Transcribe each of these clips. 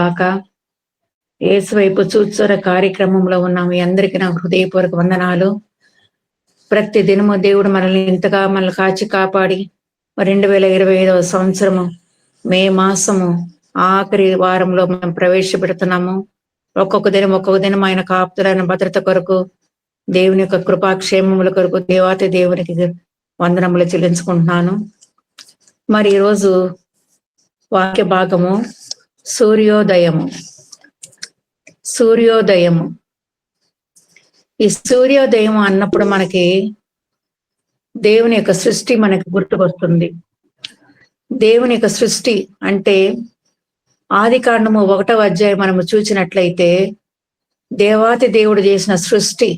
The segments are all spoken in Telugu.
గాక. యేసు వైపు చూచుర కార్యక్రమంలో ఉన్న మీ అందరికీ నా హృదయపూర్వక వందనాలు. ప్రతి దినము దేవుడు మనల్ని ఇంతగా మనల్ని కాచి కాపాడి 2025 సంవత్సరము మే మాసము ఆఖరి వారంలో మనం ప్రవేశపెడుతున్నాము. ఒక్కొక్క దినం ఆయన కాపుదలను భద్రత కొరకు, దేవుని యొక్క కృపాక్షేమముల కొరకు దేవాతి దేవునికి వందనములు చెల్లించుకుంటున్నాను. మరి ఈరోజు వాక్య భాగము సూర్యోదయము. ఈ సూర్యోదయం అన్నప్పుడు మనకి దేవుని యొక్క సృష్టి మనకి గుర్తుకొస్తుంది. దేవుని యొక్క సృష్టి అంటే ఆది కాండము 1వ అధ్యాయం మనము చూసినట్లయితే దేవాతి దేవుడు చేసిన సృష్టి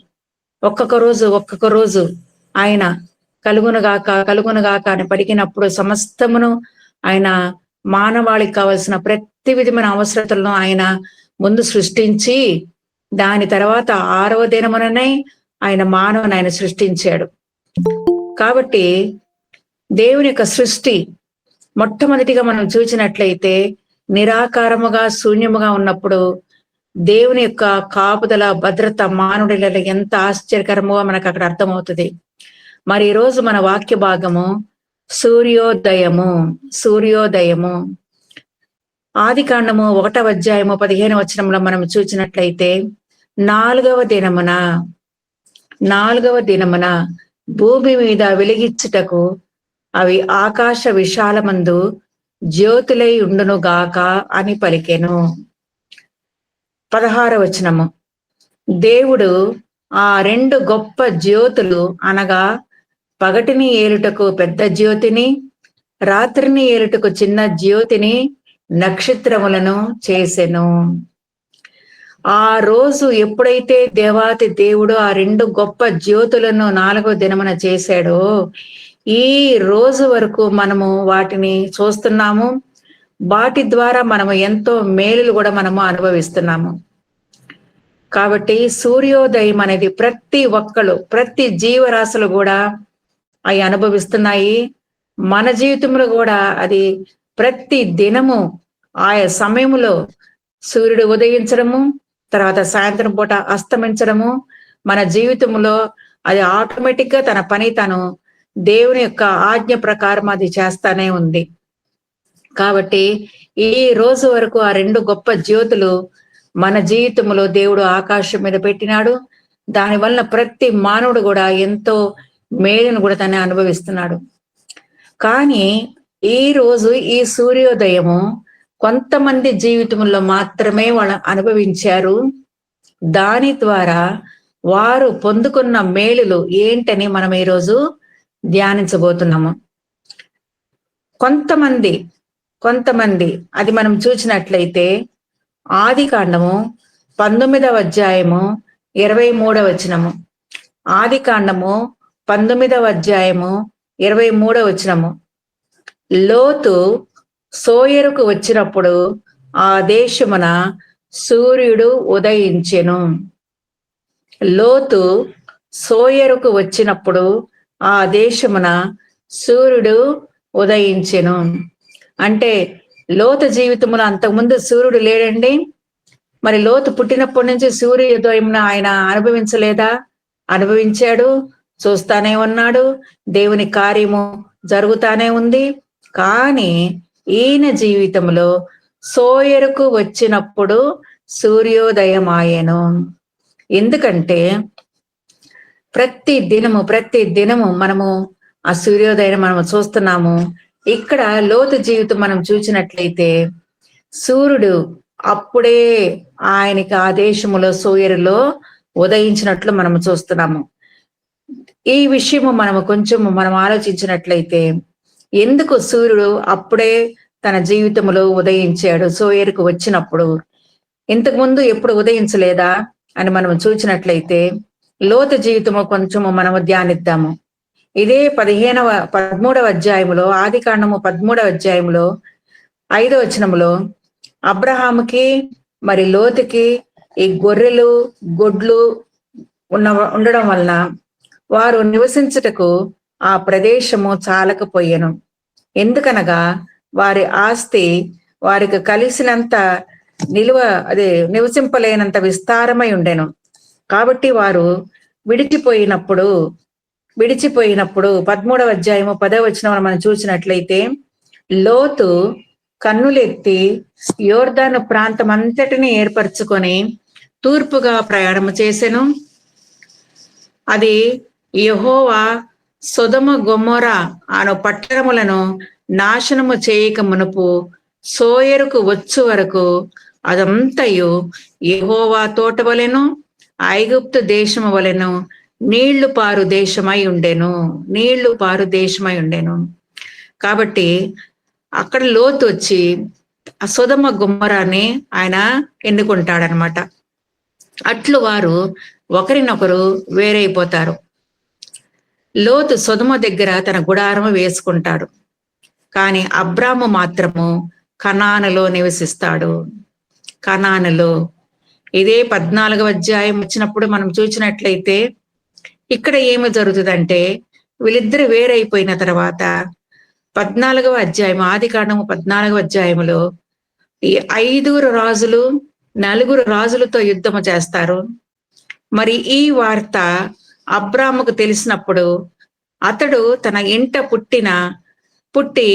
ఒక్కొక్క రోజు ఆయన కలుగునుగాక అని పలికినప్పుడు సమస్తమును ఆయన మానవాళికి కావలసిన ప్రతి విధమైన అవసరతలను ఆయన ముందు సృష్టించి దాని తర్వాత 6వ దినముననే ఆయన మానవుని ఆయన సృష్టించాడు. కాబట్టి దేవుని యొక్క సృష్టి మొట్టమొదటిగా మనం చూసినట్లయితే నిరాకారముగా శూన్యముగా ఉన్నప్పుడు దేవుని యొక్క కాపుదల భద్రత మానవుడిలో ఎంత ఆశ్చర్యకరముగా మనకు అక్కడ అర్థమవుతుంది. మరి ఈరోజు మన వాక్య భాగము సూర్యోదయము. ఆది కాండము 1వ అధ్యాయము 15వ వచనంలో మనం చూసినట్లయితే 4వ దినమున భూమి మీద వెలిగించుటకు అవి ఆకాశ విశాలమందు జ్యోతులై ఉండును గాక అని పలికెను. 16వ వచనము, దేవుడు ఆ 2 గొప్ప జ్యోతులు అనగా పగటిని ఏలుటకు పెద్ద జ్యోతిని, రాత్రిని ఏలుటకు చిన్న జ్యోతిని, నక్షత్రములను చేసెను. ఆ రోజు ఎప్పుడైతే దేవాతి దేవుడు ఆ 2 గొప్ప జ్యోతులను 4వ దినమున చేశాడో ఈ రోజు వరకు మనము వాటిని చూస్తున్నాము. వాటి ద్వారా మనము ఎంతో మేలులు కూడా మనము అనుభవిస్తున్నాము. కాబట్టి సూర్యోదయం అనేది ప్రతి జీవరాశులు కూడా అవి అనుభవిస్తున్నాయి. మన జీవితంలో కూడా అది ప్రతి దినము ఆయా సమయంలో సూర్యుడు ఉదయించడము, తర్వాత సాయంత్రం పూట అస్తమించడము మన జీవితంలో అది ఆటోమేటిక్ గా తన పని తను దేవుని యొక్క ఆజ్ఞ ప్రకారం అది చేస్తానే ఉంది. కాబట్టి ఈ రోజు వరకు ఆ 2 గొప్ప జ్యోతులు మన జీవితంలో దేవుడు ఆకాశం మీద పెట్టినాడు. దానివల్ల ప్రతి మానవుడు కూడా ఎంతో మేలును కూడా తనే అనుభవిస్తున్నాడు. కానీ ఈ రోజు ఈ సూర్యోదయము కొంతమంది జీవితంలో మాత్రమే వాళ్ళు అనుభవించారు. దాని ద్వారా వారు పొందుకున్న మేలులు ఏంటని మనం ఈరోజు ధ్యానించబోతున్నాము. కొంతమంది అది మనం చూసినట్లయితే ఆది కాండము 19వ అధ్యాయము 23వ వచనము. ఆది కాండము 19వ అధ్యాయము 23వ వచనము. లోతు సోయరుకు వచ్చినప్పుడు ఆ దేశమున సూర్యుడు ఉదయించెను. లోతు సోయరుకు వచ్చినప్పుడు ఆ దేశమున సూర్యుడు ఉదయించెను. అంటే లోతు జీవితంలో అంతకుముందు సూర్యుడు లేడండి. మరి లోతు పుట్టినప్పటి నుంచి సూర్యోదయం ఆయన అనుభవించలేదా? అనుభవించాడు, చూస్తానే ఉన్నాడు, దేవుని కార్యము జరుగుతానే ఉంది. కానీ ఈయన జీవితంలో సోయరుకు వచ్చినప్పుడు సూర్యోదయం ఆయను. ఎందుకంటే ప్రతి దినము మనము ఆ సూర్యోదయం మనము చూస్తున్నాము. ఇక్కడ లోతు జీవితం మనం చూసినట్లయితే సూర్యుడు అప్పుడే ఆయనకి ఆ దేశములో సోయరులో ఉదయించినట్లు మనము చూస్తున్నాము. ఈ విషయము మనం ఆలోచించినట్లయితే ఎందుకు సూర్యుడు అప్పుడే తన జీవితంలో ఉదయించాడు సోయరుకు వచ్చినప్పుడు? ఇంతకుముందు ఎప్పుడు ఉదయించలేదా అని మనం చూసినట్లయితే లోతు జీవితము కొంచెము మనము ధ్యానిద్దాము. ఇదే 13వ అధ్యాయంలో ఆది కాండము 13వ అధ్యాయంలో 5వ వచనములో అబ్రహాముకి మరి లోతుకి ఈ గొర్రెలు గొడ్లు ఉండడం వలన వారు నివసించుటకు ఆ ప్రదేశము చాలకపోయెను. ఎందుకనగా వారి ఆస్తి వారికి కలిసినంత నివసింపలేనంత విస్తారమై ఉండెను. కాబట్టి వారు విడిచిపోయినప్పుడు 13వ అధ్యాయము 10వ వచనం మనం చూసినట్లయితే, లోతు కన్నులెత్తి యోర్దాను ప్రాంతం అంతటిని ఏర్పరచుకొని తూర్పుగా ప్రయాణము చేసెను. అది యెహోవా సొదొమ గొమొర అను పట్టణములను నాశనము చేయక మునుపు సోయరుకు వచ్చు వరకు అదంతయు యెహోవా తోట వలెను ఐగుప్తు దేశము వలెను నీళ్లు పారు దేశమై ఉండెను. కాబట్టి అక్కడ లోతు వచ్చి ఆ సొదొమ గొమొరాని ఆయన ఎన్నుకుంటాడనమాట. అట్లు వారు ఒకరినొకరు వేరైపోతారు. లోతు సొదొమ దగ్గర తన గుడారము వేసుకుంటాడు, కానీ అబ్రాము మాత్రము కనానులో నివసిస్తాడు. కనానులో ఇదే 14వ అధ్యాయం వచ్చినప్పుడు మనం చూసినట్లయితే ఇక్కడ ఏమి జరుగుతుందంటే, వీళ్ళిద్దరు వేరైపోయిన తర్వాత 14వ అధ్యాయం, ఆదికాండము 14వ అధ్యాయములో ఈ 5 రాజులు 4 రాజులతో యుద్ధము చేస్తారు. మరి ఈ వార్త అబ్రాముకు తెలిసినప్పుడు అతడు తన ఇంట పుట్టి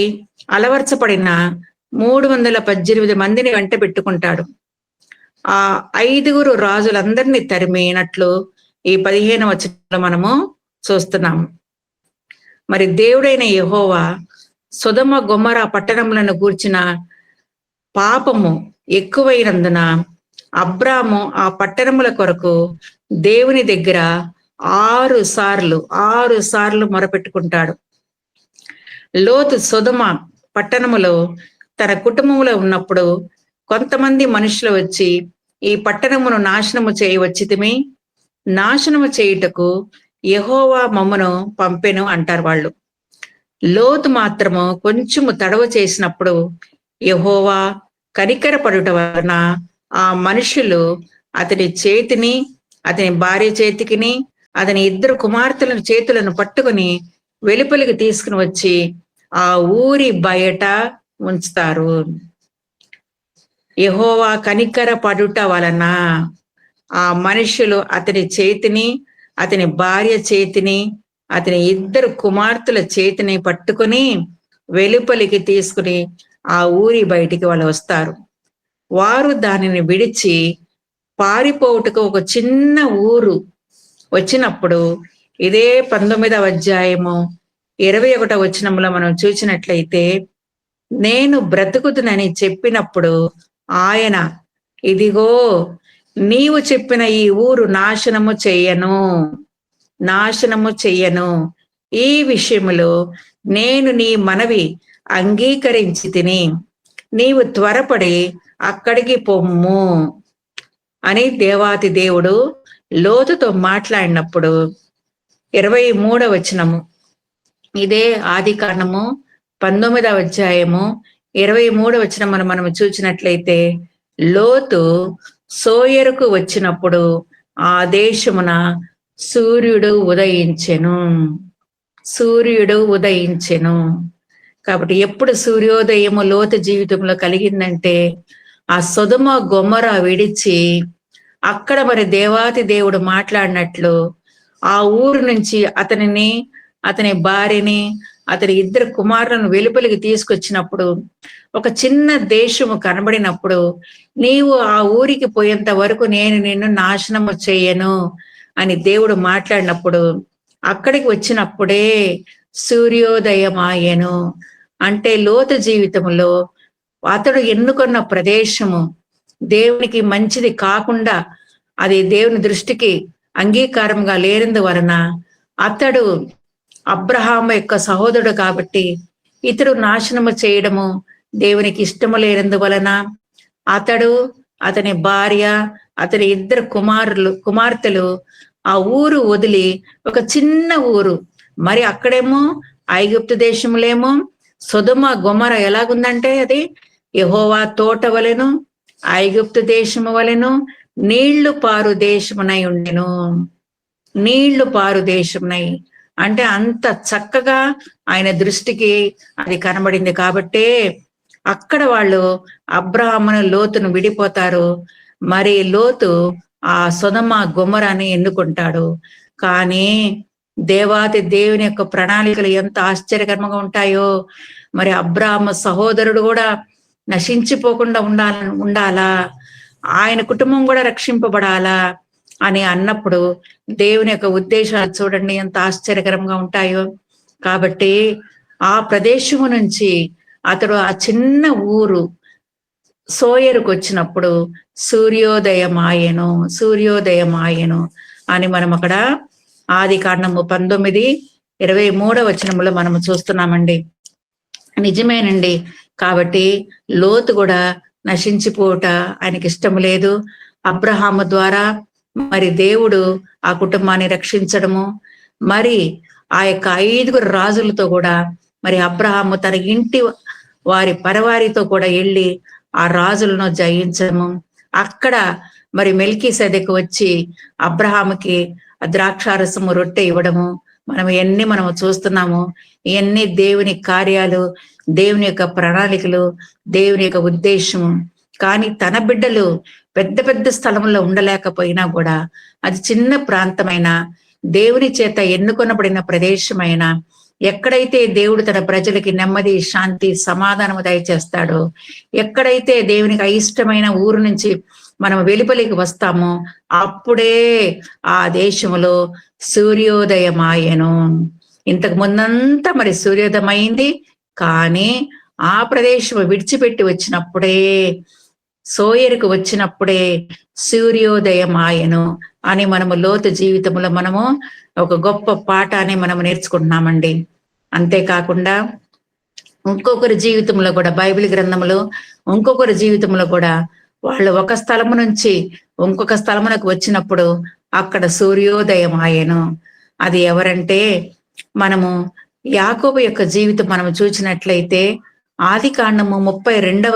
అలవర్చబడిన 318 మందిని వెంట పెట్టుకుంటాడు. ఆ 5 రాజులందరినీ తరిమినట్లు ఈ 15వ వచనంలో మనము చూస్తున్నాము. మరి దేవుడైన యెహోవా సొదొమ గొమొర పట్టణములను గూర్చిన పాపము ఎక్కువైనందున అబ్రాము ఆ పట్టణముల కొరకు దేవుని దగ్గర 6 సార్లు మొరపెట్టుకుంటాడు. లోతు సొదొమ పట్టణములో తన కుటుంబంలో ఉన్నప్పుడు కొంతమంది మనుషులు వచ్చి ఈ పట్టణమును నాశనము చేయుటకు యెహోవా మమ్మను పంపెను అంటారు వాళ్ళు. లోతు మాత్రము కొంచెము తడవ చేసినప్పుడు యెహోవా కనికరపడుట వలన ఆ మనుషులు అతని చేతిని, అతని భార్య చేతికిని, అతని 2 కుమార్తెల చేతులను పట్టుకుని వెలుపలికి తీసుకుని వచ్చి ఆ ఊరి బయట ఉంచుతారు. యెహోవా కనికర పడుట వలన ఆ మనుషులు అతని చేతిని, అతని భార్య చేతిని, అతని 2 కుమార్తెల చేతిని పట్టుకుని వెలుపలికి తీసుకుని ఆ ఊరి బయటికి వాళ్ళు వస్తారు. వారు దానిని విడిచి పారిపోవుటకు ఒక చిన్న ఊరు వచ్చినప్పుడు ఇదే 19వ అధ్యాయము 21వ వచనంలో మనం చూసినట్లయితే, నేను బ్రతుకుతునని చెప్పినప్పుడు ఆయన, ఇదిగో నీవు చెప్పిన ఈ ఊరు నాశనము చెయ్యను, ఈ విషయములో నేను నీ మనవి అంగీకరించి తిని నీవు త్వరపడి అక్కడికి పొమ్ము అని దేవాతి దేవుడు లోతుతో మాట్లాడినప్పుడు 23వ వచనము, ఇదే ఆదికాండము 19వ అధ్యాయము 23వ వచనం మనం చూసినట్లయితే, లోతు సోయరుకు వచ్చినప్పుడు ఆ దేశమున సూర్యుడు ఉదయించెను. కాబట్టి ఎప్పుడు సూర్యోదయము లోతు జీవితంలో కలిగిందంటే, ఆ సొదొమ గొమొర విడిచి అక్కడ మరి దేవాతి దేవుడు మాట్లాడినట్లు ఆ ఊరు నుంచి అతనిని, అతని భార్యని, అతని 2 కుమారులను వెలుపలికి తీసుకొచ్చినప్పుడు, ఒక చిన్న దేశము కనబడినప్పుడు, నీవు ఆ ఊరికి పోయేంత వరకు నేను నిన్ను నాశనము చేయను అని దేవుడు మాట్లాడినప్పుడు అక్కడికి వచ్చినప్పుడే సూర్యోదయమాయెను. అంటే లోతు జీవితంలో అతడు ఎన్నుకున్న ప్రదేశము దేవునికి మంచిది కాకుండా, అది దేవుని దృష్టికి అంగీకారంగా లేనందువలన అతడు అబ్రహాము యొక్క సహోదరుడు కాబట్టి ఇతడు నాశనము చేయడము దేవునికి ఇష్టము లేనందువలన అతడు, అతని భార్య, అతని 2 కుమార్తెలు ఆ ఊరు వదిలి ఒక చిన్న ఊరు, మరి అక్కడేమో ఐగుప్తు దేశములేమో సొదొమ గొమొర ఎలాగుందంటే అది యెహోవా తోట వలెను ఐగుప్తు దేశము వలెను నీళ్లు పారు దేశమునై అంటే అంత చక్కగా ఆయన దృష్టికి అది కనబడింది. కాబట్టే అక్కడ వాళ్ళు అబ్రహామును లోతును విడిపోతారు. మరి లోతు ఆ సొదొమ గొమొరాని ఎన్నుకుంటాడు. కానీ దేవాతి దేవుని యొక్క ప్రణాళికలు ఎంత ఆశ్చర్యకరంగా ఉంటాయో. మరి అబ్రాహాము సహోదరుడు కూడా నశించిపోకుండా ఉండాలా, ఆయన కుటుంబం కూడా రక్షింపబడాలా అని అన్నప్పుడు దేవుని యొక్క ఉద్దేశాలు చూడండి ఎంత ఆశ్చర్యకరంగా ఉంటాయో. కాబట్టి ఆ ప్రదేశము నుంచి అతడు ఆ చిన్న ఊరు సోయరుకు వచ్చినప్పుడు సూర్యోదయమాయెను అని మనం అక్కడ ఆదికాండము 19:23 మనము చూస్తున్నామండి. నిజమేనండి. కాబట్టి లోతు కూడా నశించిపోవట ఆయనకి ఇష్టం లేదు. అబ్రహాము ద్వారా మరి దేవుడు ఆ కుటుంబాన్ని రక్షించడము, మరి ఆ యొక్క 5 రాజులతో కూడా మరి అబ్రహాము తన ఇంటి వారి పరవారితో కూడా వెళ్ళి ఆ రాజులను జయించడము. అక్కడ మరి మెల్కీసెదెకు వచ్చి అబ్రహాముకి ద్రాక్షారసము రొట్టె ఇవ్వడము మనము చూస్తున్నాము. ఇవన్నీ దేవుని కార్యాలు, దేవుని యొక్క ప్రణాళికలు, దేవుని యొక్క ఉద్దేశము. కానీ తన బిడ్డలు పెద్ద పెద్ద స్థలంలో ఉండలేకపోయినా కూడా అది చిన్న ప్రాంతమైన దేవుని చేత ఎన్నుకొనబడిన ప్రదేశమైన ఎక్కడైతే దేవుడు తన ప్రజలకి నెమ్మది, శాంతి, సమాధానము దయచేస్తాడో, ఎక్కడైతే దేవునికి అయిష్టమైన ఊరు నుంచి మనం వెలుపలికి వస్తామో అప్పుడే ఆ దేశంలో సూర్యోదయమాయెను. ఇంతకు ముందంతా మరి సూర్యోదయం అయింది, కానీ ఆ ప్రదేశం విడిచిపెట్టి వచ్చినప్పుడే, సోయరుకు వచ్చినప్పుడే సూర్యోదయమాయెను అని మనము లోతు జీవితంలో మనము ఒక గొప్ప పాఠాన్ని మనము నేర్చుకుంటున్నామండి. అంతేకాకుండా ఇంకొకరి జీవితంలో కూడా బైబిల్ గ్రంథంలో ఇంకొకరి జీవితంలో కూడా వాళ్ళు ఒక స్థలము నుంచి ఇంకొక స్థలమునకు వచ్చినప్పుడు అక్కడ సూర్యోదయం ఆయను. అది ఎవరంటే మనము యాకోబు యొక్క జీవితం మనము చూసినట్లయితే ఆదికాండము 32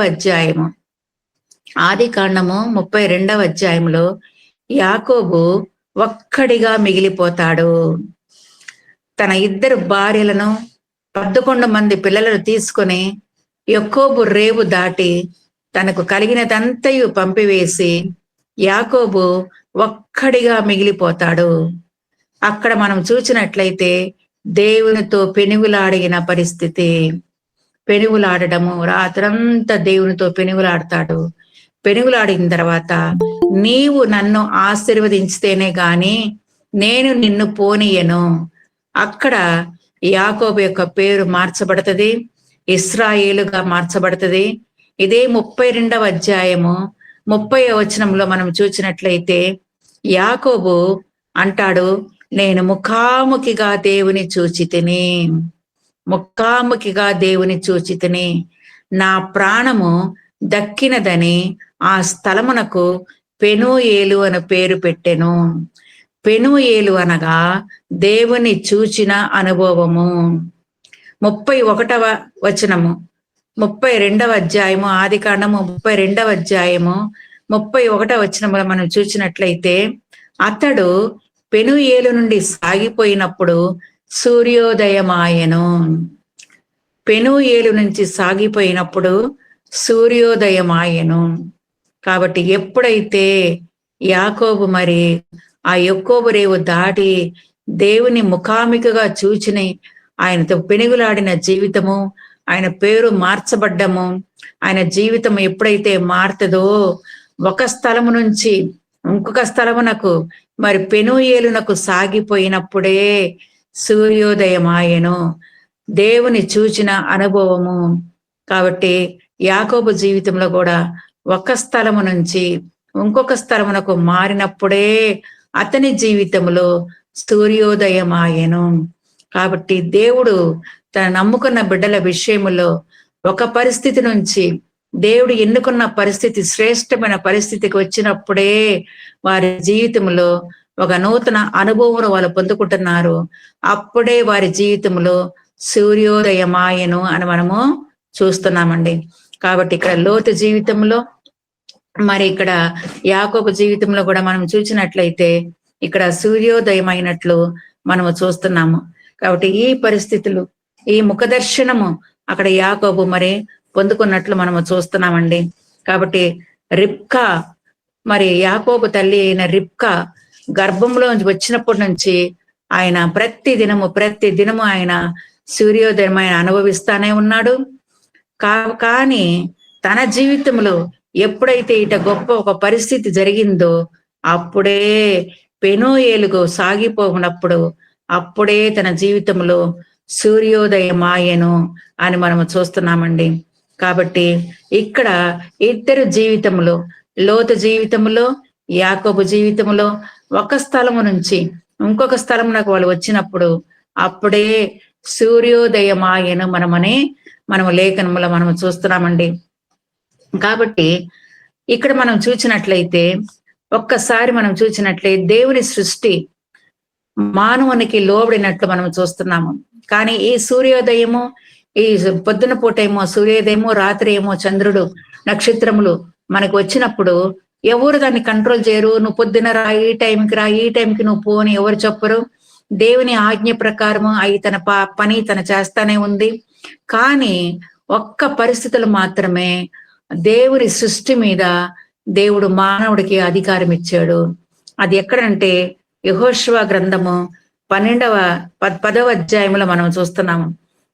అధ్యాయంలో యాకోబు ఒక్కడిగా మిగిలిపోతాడు. తన 2 భార్యలను 11 మంది పిల్లలను తీసుకొని యాకోబు రేవు దాటి తనకు కలిగినదంతయు పంపివేసి యాకోబు ఒక్కడిగా మిగిలిపోతాడు. అక్కడ మనం చూసినట్లయితే దేవునితో పెనుగులాడిన పరిస్థితి, పెనుగులాడడము, రాత్రంతా దేవునితో పెనుగులాడతాడు. పెనుగులాడిన తర్వాత నీవు నన్ను ఆశీర్వదించితేనే గాని నేను నిన్ను పోనీయను. అక్కడ యాకోబు యొక్క పేరు మార్చబడుతుంది, ఇశ్రాయేలుగా మార్చబడుతుంది. ఇదే 32వ అధ్యాయము 30వ వచనంలో మనం చూసినట్లయితే యాకోబు అంటాడు, నేను ముఖాముఖిగా దేవుని చూచితిని, నా ప్రాణము దక్కినదని ఆ స్థలమునకు పెనూయేలు అని పేరు పెట్టెను. పెనూయేలు అనగా దేవుని చూచిన అనుభవము. 31వ వచనము 32వ అధ్యాయము ఆదికాండము 32వ అధ్యాయము 31వ వచనములో మనం చూసినట్లయితే అతడు పెనూయేలు నుండి సాగిపోయినప్పుడు సూర్యోదయమాయెను. పెనూయేలు నుంచి సాగిపోయినప్పుడు సూర్యోదయమాయెను. కాబట్టి ఎప్పుడైతే యాకోబు మరి ఆ యాకోబు రేవు దాటి దేవుని ముఖాముఖిగా చూచిన ఆయనతో పెనుగులాడిన జీవితము, ఆయన పేరు మార్చబడ్డము, ఆయన జీవితం ఎప్పుడైతే మారుతుందో ఒక స్థలము నుంచి ఇంకొక స్థలమునకు మరి పెనూయేలునకు సాగిపోయినప్పుడే సూర్యోదయమాయెను, దేవుని చూచిన అనుభవము. కాబట్టి యాకోబు జీవితంలో కూడా ఒక స్థలము నుంచి ఇంకొక స్థలమునకు మారినప్పుడే అతని జీవితంలో సూర్యోదయమాయెను. కాబట్టి దేవుడు తన నమ్ముకున్న బిడ్డల విషయములో ఒక పరిస్థితి నుంచి దేవుడు ఎన్నుకున్న పరిస్థితి శ్రేష్టమైన పరిస్థితికి వచ్చినప్పుడే వారి జీవితంలో ఒక నూతన అనుభవం వాళ్ళు పొందుకుంటున్నారు. అప్పుడే వారి జీవితంలో సూర్యోదయమాయెను అని మనము చూస్తున్నామండి. కాబట్టి ఇక్కడ లోతు జీవితంలో మరి ఇక్కడ యాకోబు జీవితంలో కూడా మనం చూసినట్లయితే ఇక్కడ సూర్యోదయం అయినట్లు మనము చూస్తున్నాము. కాబట్టి ఈ పరిస్థితులు, ఈ ముఖదర్శనము అక్కడ యాకోబు మరి పొందుకున్నట్లు మనము చూస్తున్నామండి. కాబట్టి రిబ్కా, మరి యాకోబు తల్లి అయిన రిబ్కా గర్భంలోంచి వచ్చినప్పటి నుంచి ఆయన ప్రతి దినము ఆయన సూర్యోదయం ఆయన అనుభవిస్తానే ఉన్నాడు. కానీ తన జీవితంలో ఎప్పుడైతే ఇట గొప్ప ఒక పరిస్థితి జరిగిందో అప్పుడే పెనోయేలుగు సాగిపోకున్నప్పుడు అప్పుడే తన జీవితంలో సూర్యోదయం ఆయను అని మనము చూస్తున్నామండి. కాబట్టి ఇక్కడ ఇద్దరు జీవితంలో, లోతు జీవితంలో, యాకోబు జీవితంలో ఒక స్థలము నుంచి ఇంకొక స్థలమునకు వాళ్ళు వచ్చినప్పుడు అప్పుడే సూర్యోదయం ఆయను మనము లేఖనములో మనము చూస్తున్నామండి. కాబట్టి ఇక్కడ మనం చూసినట్లయితే ఒక్కసారి మనం చూసినట్లయితే దేవుని సృష్టి మానవునికి లోబడినట్లు మనం చూస్తున్నాము. కానీ ఈ సూర్యోదయము, ఈ పొద్దున పూట ఏమో సూర్యోదయము, రాత్రి ఏమో చంద్రుడు, నక్షత్రములు మనకు వచ్చినప్పుడు ఎవరు దాన్ని కంట్రోల్ చేయరు. నువ్వు పొద్దున రా, ఈ టైంకి రా, ఈ టైంకి నువ్వు పో అని ఎవరు చెప్పరు. దేవుని ఆజ్ఞ ప్రకారము అవి తన పని తన చేస్తానే ఉంది. కానీ ఒక్క పరిస్థితులు మాత్రమే దేవుని సృష్టి మీద దేవుడు మానవుడికి అధికారం ఇచ్చాడు. అది ఎక్కడంటే యెహోషువ గ్రంథము 10వ అధ్యాయములో మనం చూస్తున్నాము.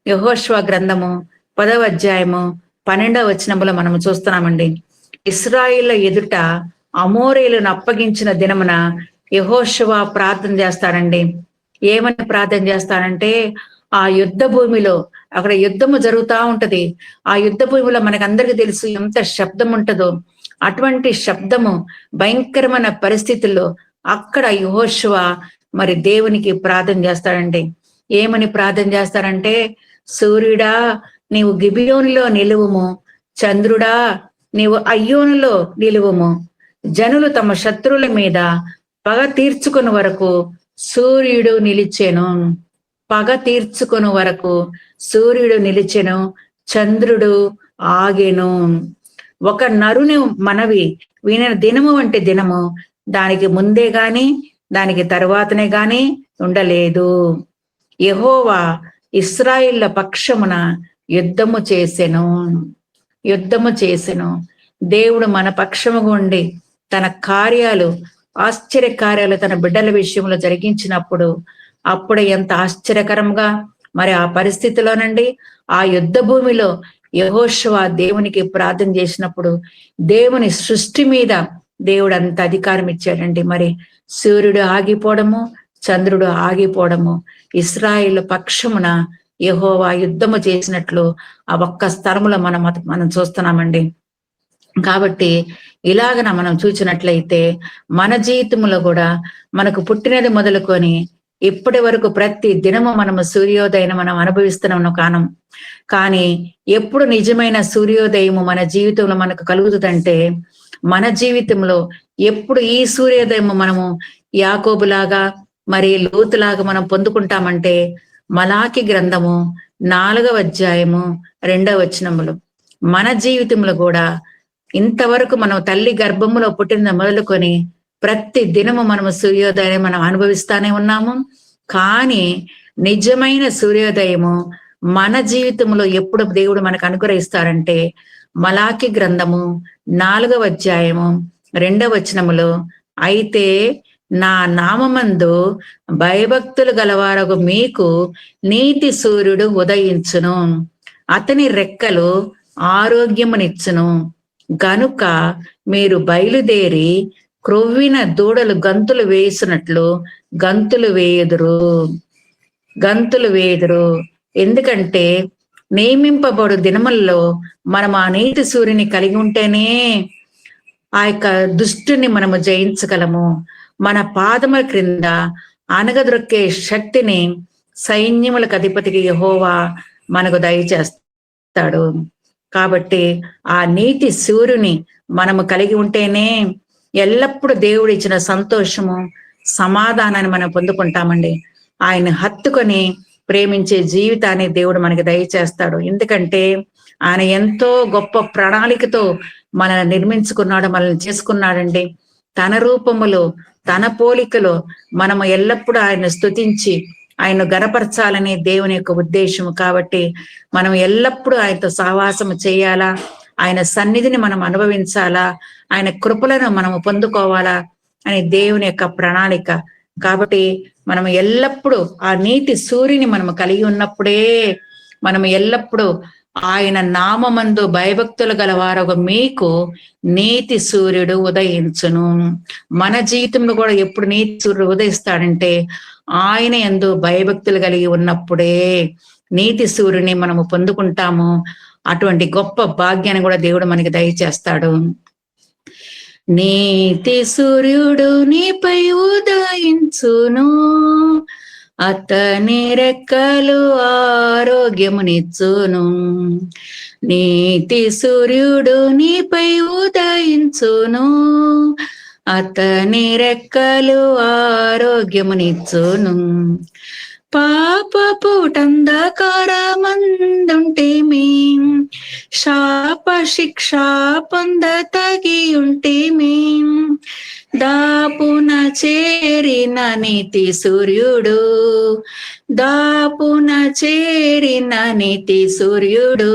యెహోషువ గ్రంథము 10వ అధ్యాయము 12వ వచనములో మనం చూస్తున్నామండి. ఇశ్రాయేళ్ల ఎదుట అమోరీయులను అప్పగించిన దినమున యెహోషువ ప్రార్థన చేస్తాడండి. ఏమని ప్రార్థన చేస్తాడంటే, ఆ యుద్ధ భూమిలో అక్కడ యుద్ధము జరుగుతూ ఉంటది. ఆ యుద్ధ భూమిలో మనకందరికీ తెలుసు ఎంత శబ్దం ఉంటుందో. అటువంటి శబ్దము భయంకరమైన పరిస్థితుల్లో అక్కడ యెహోషువ మరి దేవునికి ప్రార్థన చేస్తాడండి. ఏమని ప్రార్థన చేస్తారంటే, సూర్యుడా నీవు గిబియోనులో నిలువుము, చంద్రుడా నీవు అయ్యోనులో నిలువుము. జనులు తమ శత్రువుల మీద పగ తీర్చుకుని వరకు సూర్యుడు నిలిచెను. పగ తీర్చుకుని వరకు సూర్యుడు నిలిచెను, చంద్రుడు ఆగెను. ఒక నరుని మనవి విన దినము వంటి దినము దానికి ముందే గాని దానికి తర్వాతనే గాని ఉండలేదు. యెహోవా ఇశ్రాయేళ్ల పక్షమున యుద్ధము చేసెను. దేవుడు మన పక్షముగా ఉండి తన కార్యాలు, ఆశ్చర్య కార్యాలు తన బిడ్డల విషయంలో జరిగించినప్పుడు అప్పుడు ఎంత ఆశ్చర్యకరంగా మరి ఆ పరిస్థితిలోనండి ఆ యుద్ధ భూమిలో యెహోషువ దేవునికి ప్రార్థన చేసినప్పుడు దేవుని సృష్టి మీద దేవుడు అంత అధికారం ఇచ్చాడండి. మరి సూర్యుడు ఆగిపోవడము, చంద్రుడు ఆగిపోవడము, ఇశ్రాయేలు పక్షమున యెహోవా యుద్ధము చేసినట్లు ఆ ఒక్క స్థలములో మనం చూస్తున్నామండి. కాబట్టి ఇలాగన మనం చూసినట్లయితే మన జీవితంలో కూడా మనకు పుట్టినది మొదలుకొని ఇప్పటి వరకు ప్రతి దినము మనము సూర్యోదయం మనం అనుభవిస్తున్నాం కానం. కానీ ఎప్పుడు నిజమైన సూర్యోదయము మన జీవితంలో మనకు కలుగుతుందంటే, మన జీవితంలో ఎప్పుడు ఈ సూర్యోదయము మనము యాకోబులాగా మరి లోతులాగా మనం పొందుకుంటామంటే, మలాకి గ్రంథము 4వ అధ్యాయము 2వ వచనములు. మన జీవితంలో కూడా ఇంతవరకు మనం తల్లి గర్భములో పుట్టిన మొదలుకొని ప్రతి దినము మనము సూర్యోదయం మనం అనుభవిస్తానే ఉన్నాము. కానీ నిజమైన సూర్యోదయము మన జీవితంలో ఎప్పుడు దేవుడు మనకు అనుగ్రహిస్తారంటే, మలాకి గ్రంథము 4వ అధ్యాయము 2వ వచనములో, అయితే నా నామమందు భయభక్తులు గలవారగు మీకు నీతి సూర్యుడు ఉదయించును, అతని రెక్కలు ఆరోగ్యమునిచ్చును. గనుక మీరు బయలుదేరి క్రొవ్విన దూడలు గంతులు వేసినట్లు గంతులు వేయుదురు. ఎందుకంటే నియమింపబడు దినముల్లో మనం ఆ నీతి సూర్యుని కలిగి ఉంటేనే ఆ యొక్క దుష్టుని మనము జయించగలము. మన పాదముల క్రింద అనగదొక్కే శక్తిని సైన్యములకు అధిపతికి యెహోవా మనకు దయచేస్తాడు. కాబట్టి ఆ నీతి సూర్యుని మనము కలిగి ఉంటేనే ఎల్లప్పుడూ దేవుడు ఇచ్చిన సంతోషము, సమాధానాన్ని మనం పొందుకుంటామండి. ఆయన హత్తుకొని ప్రేమించే జీవితాన్ని దేవుడు మనకి దయచేస్తాడు. ఎందుకంటే ఆయన ఎంతో గొప్ప ప్రణాళికతో మనల్ని నిర్మించుకున్నాడు, మనల్ని చేసుకున్నాడండి. తన రూపములో, తన పోలికలో మనము ఎల్లప్పుడూ ఆయన స్తుతించి ఆయన్ను గణపరచాలని దేవుని యొక్క ఉద్దేశము. కాబట్టి మనం ఎల్లప్పుడూ ఆయనతో సహవాసం చేయాలా, ఆయన సన్నిధిని మనం అనుభవించాలా, ఆయన కృపలను మనము పొందుకోవాలా అని దేవుని యొక్క ప్రణాళిక. కాబట్టి మనం ఎల్లప్పుడూ ఆ నీతి సూర్యుని మనము కలిగి ఉన్నప్పుడే మనం ఎల్లప్పుడూ ఆయన నామమందు భయభక్తులు గలవారు మీకు నీతి సూర్యుడు ఉదయించును. మన జీవితంలో కూడా ఎప్పుడు నీతి సూర్యుడు ఉదయిస్తాడంటే ఆయన యందు భయభక్తులు కలిగి ఉన్నప్పుడే నీతి సూర్యుని మనము పొందుకుంటాము. అటువంటి గొప్ప భాగ్యాన్ని కూడా దేవుడు మనకి దయచేస్తాడు. నీతి సూర్యుడు నీపై ఉదయించును, అతని రెక్కలు ఆరోగ్యమునిచ్చును. నీతి సూర్యుడు నీపై ఉదయించును, అతని రెక్కలు ఆరోగ్యమునిచ్చును. పాపపుటంధకారమందుంటిమి, శాప శిక్ష పొంద తగి ఉంటిమి, దాపున చేరిన నీతి సూర్యుడు, దాపున చేరిన నీతి సూర్యుడు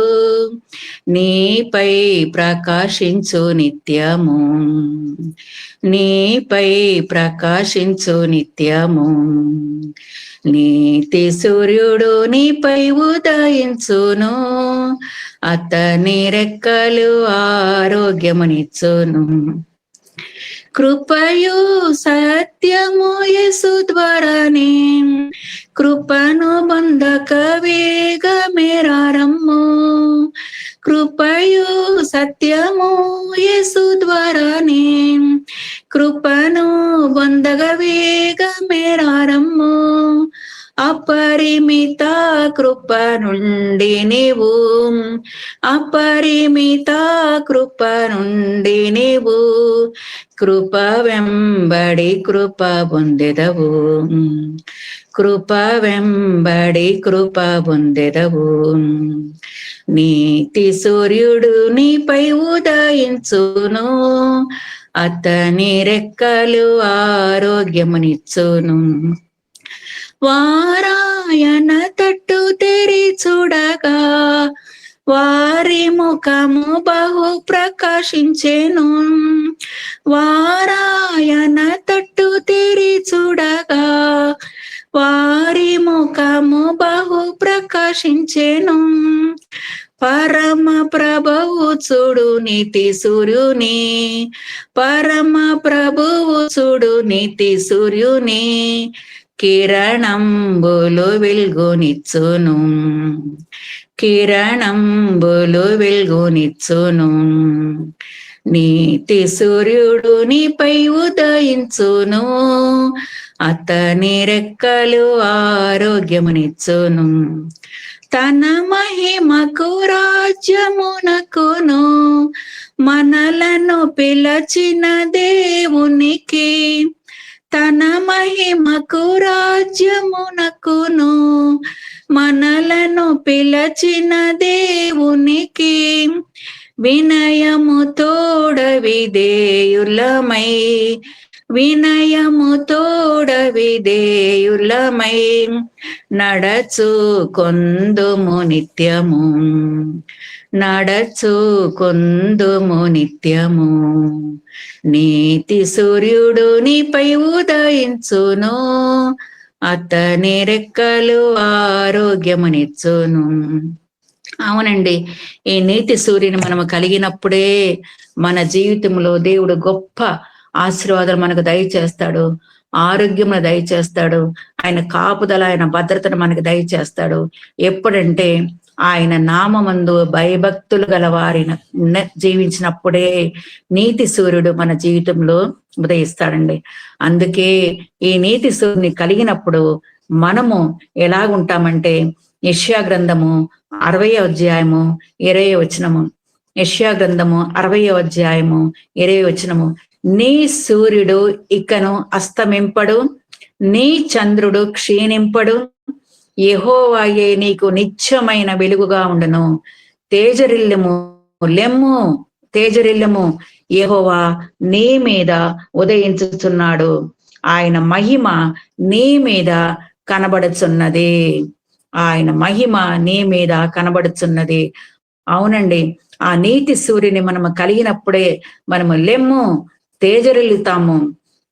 నీపై ప్రకాశించు నిత్యము, నీపై ప్రకాశించు నిత్యము. నీతి సూర్యుడు నీపై ఉదయించును, అతని రెక్కలు ఆరోగ్యమునిచ్చును. కృపయు సత్యము యేసు ద్వారానే, కృపను బంధక వేగమేరారమ్ము. కృపయు సత్యము యేసు ద్వారానే, కృపను బంధక వేగమేరారమ్ము. అపరిమిత కృప నుండి నీవు, అపరిమిత కృప నుండి నీవు కృప వెంబడి కృప పొందెదవు, కృప వెంబడి కృప పొందెదవు. నీతి సూర్యుడు నీపై ఉదయించును, అతని రెక్కలు ఆరోగ్యమునిచ్చును. వారాయన తట్టు తెరి చూడగా వారి ముఖము బహు ప్రకాశించెను. వారాయన తట్టు తెరి చూడగా వారి ముఖము బహు ప్రకాశించెను. పరమ ప్రభువు చూడు నీతి సూర్యుని, పరమ ప్రభువు చూడు నీతి సూర్యుని కిరణంబులు వెల్గునిచ్చును, కిరణంబులు వెల్గునిచ్చును. నీతి సూర్యుడు నీపై ఉదయించును, అతని రెక్కలు ఆరోగ్యమునిచ్చును. తన మహిమకు రాజ్యమునకును మనలను పిలచిన దేవునికి, తన మహిమకు రాజ్యమునకును మనలను పిలచిన దేవునికి వినయము తోడ విధేయులమై, వినయము తోడ విధేయులమై నడచుకొందుము నిత్యము, నడచుకొందుము నిత్యము. నీతి సూర్యుడు నీపై ఉదయించును, అతని రెక్కలు ఆరోగ్యమునిచ్చును. అవునండి, ఈ నీతి సూర్యుని మనము కలిగినప్పుడే మన జీవితంలో దేవుడు గొప్ప ఆశీర్వాదాలు మనకు దయచేస్తాడు, ఆరోగ్యమును దయచేస్తాడు, ఆయన కాపుదల ఆయన భద్రతను మనకు దయచేస్తాడు. ఎప్పుడంటే ఆయన నామమందు భయభక్తులు గల వారిని జీవించినప్పుడే నీతి సూర్యుడు మన జీవితంలో ఉదయిస్తాడండి. అందుకే ఈ నీతి సూర్యుని కలిగినప్పుడు మనము ఎలాగుంటామంటే యెషయా గ్రంథము 60వ అధ్యాయము 20వ వచనము, యెషయా గ్రంథము 60వ అధ్యాయము 20వ వచనము, నీ సూర్యుడు ఇకను అస్తమింపడు, నీ చంద్రుడు క్షీణింపడు, యెహోవాయే నీకు నిత్యమైన వెలుగుగా ఉండును. తేజరిల్లము, లెమ్ము, తేజరిల్లము, యెహోవా నీ మీద ఉదయించుచున్నాడు, ఆయన మహిమ నీ మీద కనబడుచున్నది. ఆయన మహిమ నీ మీద కనబడుచున్నది. అవునండి, ఆ నీతి సూర్యుని మనము కలిగినప్పుడే మనము లెమ్ము తేజరిల్లుతాము.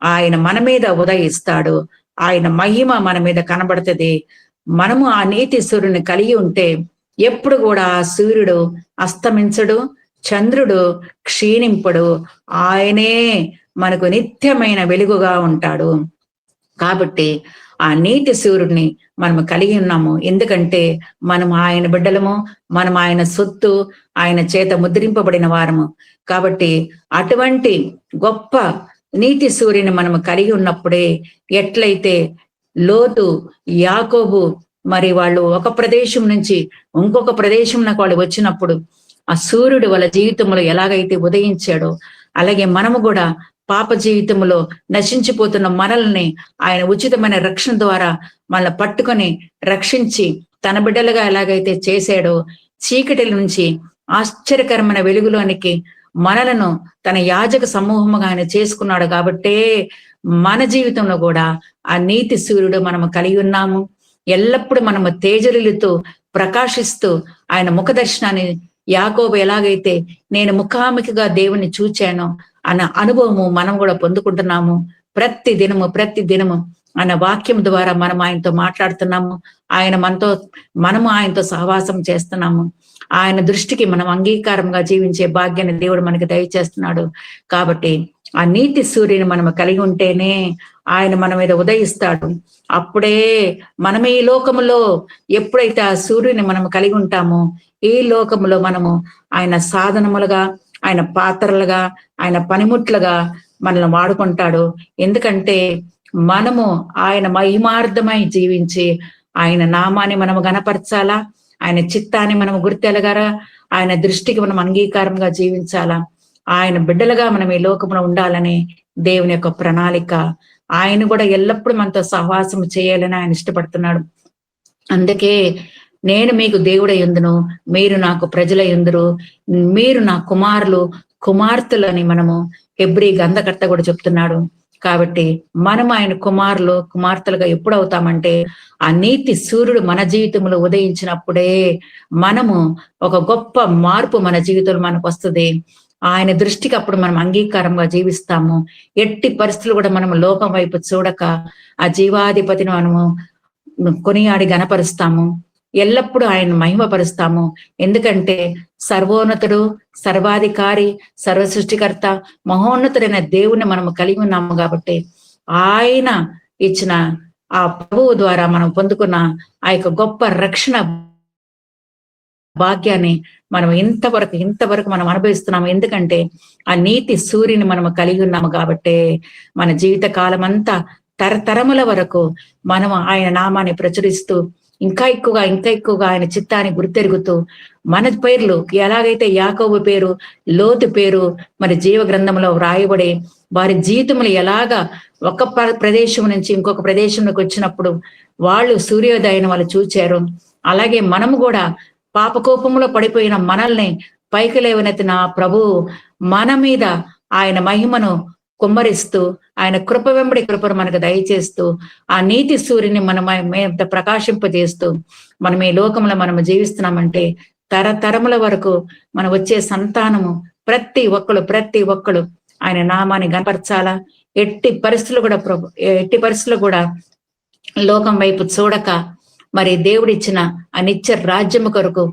ఆయన మన మీద ఉదయిస్తాడు. ఆయన మహిమ మన మీద కనబడుతుంది. మనము ఆ నీతి సూర్యుని కలిగి ఉంటే ఎప్పుడు కూడా ఆ సూర్యుడు అస్తమించడు, చంద్రుడు క్షీణింపడు. ఆయనే మనకు నిత్యమైన వెలుగుగా ఉంటాడు. కాబట్టి ఆ నీతి సూర్యుడిని మనము కలిగి ఉన్నాము. ఎందుకంటే మనం ఆయన బిడ్డలము, మనం ఆయన సొత్తు, ఆయన చేత ముద్రింపబడిన వారము. కాబట్టి అటువంటి గొప్ప నీతి సూర్యుని మనము కలిగి ఉన్నప్పుడే, ఎట్లయితే లోతు, యాకోబు మరి వాళ్ళు ఒక ప్రదేశం నుంచి ఇంకొక ప్రదేశంలోకి వాళ్ళు వచ్చినప్పుడు ఆ సూర్యుడు వాళ్ళ జీవితంలో ఎలాగైతే ఉదయించాడో, అలాగే మనము కూడా పాప జీవితంలో నశించిపోతున్న మనల్ని ఆయన ఉచితమైన రక్షణ ద్వారా మనల్ని పట్టుకొని రక్షించి తన బిడ్డలుగా ఎలాగైతే చేశాడో, చీకటిల నుంచి ఆశ్చర్యకరమైన వెలుగులోనికి మనలను తన యాజక సమూహముగా ఆయన చేసుకున్నాడు. కాబట్టే మన జీవితంలో కూడా ఆ నీతి సూర్యుడు మనము కలిగి ఉన్నాము. ఎల్లప్పుడూ మనము తేజరిల్లుతూ ప్రకాశిస్తూ ఆయన ముఖ దర్శనాన్ని, యాకోబు ఎలాగైతే నేను ముఖాముఖిగా దేవుని చూచానో అన్న అనుభవము మనం కూడా పొందుకుంటున్నాము. ప్రతి దినము అన్న వాక్యం ద్వారా మనం ఆయనతో మాట్లాడుతున్నాము. మనము ఆయనతో సహవాసం చేస్తున్నాము. ఆయన దృష్టికి మనం అంగీకారంగా జీవించే భాగ్యాన్ని దేవుడు మనకి దయచేస్తున్నాడు. కాబట్టి ఆ నీతి సూర్యుని మనము కలిగి ఉంటేనే ఆయన మన మీద ఉదయిస్తాడు. అప్పుడే మనం ఈ లోకములో ఎప్పుడైతే ఆ సూర్యుని మనం కలిగి ఉంటామో, ఈ లోకములో మనము ఆయన సాధనములుగా, ఆయన పాత్రలుగా, ఆయన పనిముట్లుగా మనల్ని వాడుకుంటాడు. ఎందుకంటే మనము ఆయన మహిమార్థమై జీవించి ఆయన నామాన్ని మనము గణపరచాలా, ఆయన చిత్తాన్ని మనము గుర్తెలగారా, ఆయన దృష్టికి మనం అంగీకారంగా జీవించాలా, ఆయన బిడ్డలుగా మనం ఈ లోకంలో ఉండాలని దేవుని యొక్క ప్రణాళిక. ఆయన కూడా ఎల్లప్పుడూ మనతో సహవాసం చేయాలని ఆయన ఇష్టపడుతున్నాడు. అందుకే నేను మీకు దేవుడై యుందును, మీరు నాకు ప్రజలై యుందురు, మీరు నా కుమారులు కుమార్తెలని మనము హెబ్రీ గ్రంథకర్త కూడా చెప్తున్నాడు. కాబట్టి మనం ఆయన కుమారులు కుమార్తెలుగా ఎప్పుడు అవుతామంటే ఆ నీతి సూర్యుడు మన జీవితంలో ఉదయించినప్పుడే మనము ఒక గొప్ప మార్పు మన జీవితంలో మనకు వస్తుంది. ఆయన దృష్టికి అప్పుడు మనం అంగీకారంగా జీవిస్తాము. ఎట్టి పరిస్థితులు కూడా మనము లోకం వైపు చూడక ఆ జీవాధిపతిని మనము కొనియాడి గణపరుస్తాము. ఎల్లప్పుడూ ఆయన మహిమపరుస్తాము. ఎందుకంటే సర్వోన్నతుడు, సర్వాధికారి, సర్వ సృష్టికర్త, మహోన్నతుడైన దేవుణ్ణి మనము కలిగి ఉన్నాము. కాబట్టి ఆయన ఇచ్చిన ఆ ప్రభువు ద్వారా మనం పొందుకున్న ఆ యొక్క గొప్ప రక్షణ భాగ్యాన్ని మనం ఇంతవరకు మనం అనుభవిస్తున్నాము. ఎందుకంటే ఆ నీతి సూర్యుని మనము కలిగి ఉన్నాము. కాబట్టి మన జీవిత కాలం అంతా తరతరముల వరకు మనం ఆయన నామాన్ని ప్రచురిస్తూ ఇంకా ఎక్కువగా ఆయన చిత్తాన్ని గుర్తెరుగుతూ మన పేర్లు ఎలాగైతే యాకోబు పేరు, లోతు పేరు మరి జీవ గ్రంథంలో వ్రాయబడి వారి జీవితంలో ఎలాగా ఒక ప్రదేశం నుంచి ఇంకొక ప్రదేశంలోకి వచ్చినప్పుడు వాళ్ళు సూర్యోదయాన్ని వాళ్ళు చూచారు, అలాగే మనము కూడా పాపకోపంలో పడిపోయిన మనల్ని పైకి లేవనెత్తిన ప్రభు మన మీద ఆయన మహిమను కుమ్మరిస్తూ ఆయన కృప వెంబడి కృపను మనకు దయచేస్తూ ఆ నీతి సూర్యుని మన ప్రకాశింపజేస్తూ మనం ఈ లోకంలో మనము జీవిస్తున్నామంటే తరతరముల వరకు మన వచ్చే సంతానము ప్రతి ఒక్కరు ఆయన నామాన్ని గనపరచాలా. ఎట్టి పరిస్థితులు కూడా లోకం వైపు చూడక మరి దేవుడిచ్చిన ఆ నిత్య రాజ్యము కొరకు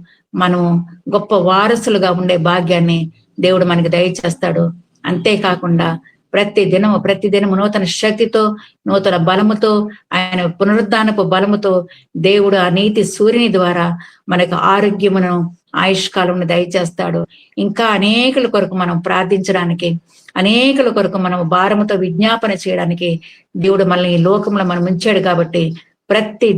మనము గొప్ప వారసులుగా ఉండే భాగ్యాన్ని దేవుడు మనకి దయచేస్తాడు. అంతేకాకుండా ప్రతి దినము నూతన శక్తితో, నూతన బలముతో, ఆయన పునరుద్ధానపు బలముతో దేవుడు ఆ నీతి సూర్యుని ద్వారా మనకు ఆరోగ్యమును, ఆయుష్కాలమును దయచేస్తాడు. ఇంకా అనేకుల కొరకు మనం ప్రార్థించడానికి, అనేకుల కొరకు మనం భారముతో విజ్ఞాపన చేయడానికి దేవుడు మనల్ని ఈ లోకంలో మనం ఉంచాడు. కాబట్టి ప్రతి